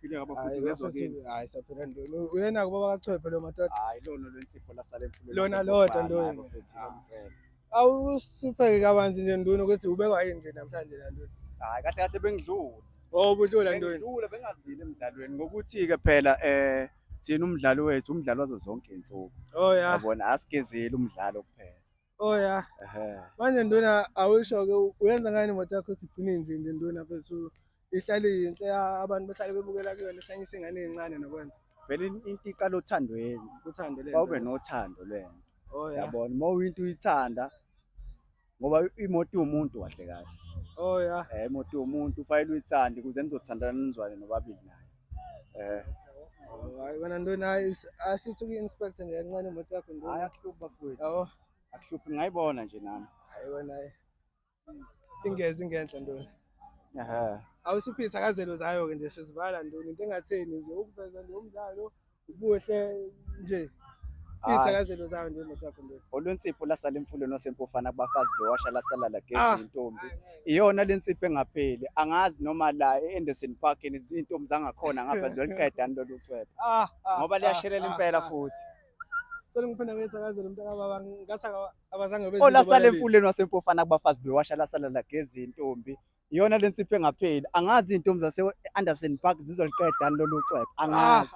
usaphile ngabafuthi ngezwe kini. Hayi saphila ndoni. Uyena kuba kachwephe lo madoda. Hayi lona Lensipho lasala emfuleni. Lona lodwa ndoni. Awusipheke kabanzi nje ndoni ukuthi ubekwa yini nje namhlanje la ndoni. Hayi kahle kahle bengidlula. Oh budlula ndoni. Bengidlula bengazile emidlalweni ngokuthi ke phela thina umdlalo wethu umdlalo wazo zonke izinsuku. Oh ya. Yabona asigezile umdlalo kuphela. Oh ya. Manje ndona awusho ke uyenza ngani imoto yakho ukuthi igcine nje ndona bese ihlale yinhle abantu behlale bebukela kuyona ehlanyisa ingane ezincane nokwenza. Vele into iqala othandweni, uthando lento. Kawube nothando lento. Oh ya. Yabona mawuyinto uyithanda ngoba imoto umuntu kahle kahle. Oh ya. Imoto umuntu ufayile uyithande ukuze nizothandana nizwane nobabili naye. Hayi wena ndona asithi uku-inspect nje kancane imoto yakho ndona. Hayi akuhluphi bafowethu. Yabo. Akuhluphi ngayibona nje nami. Hayi wena ingezi ngenhla ndona. Awusiphitha kazelo zayo ke nje sizivala ndoni into engatheni nje ukuveza nje umdlalo ubuhle nje. Phitha kazelo zayo nje imoto yakho ndoni. Olwensipho lasala emfuleni wasempofana kubafazi bewasha lasala la gezi intombi. Iyona Lensipho engapheli. Angazi noma la eAnderson Park izintombi zangakhona ngapha ziyoliqeda lolu cwephe. Ngoba liyashelela impela futhi. Sele ngiphanda ngethakazela umntaka baba ngathi abazange beze. Olasala emfuleni wasempofana kubafazi bewasha lasala la gezi intombi. Iyona Lensipho engapheli. Angazi intombi zase-Anderson Park zizoliqeda lolu cwephe. Angazi.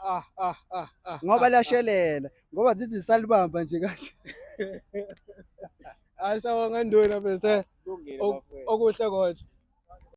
Ngoba liyashelela ngoba zithi salibamba nje kahle. Hayi sawonga ndona bese okuhle kodwa.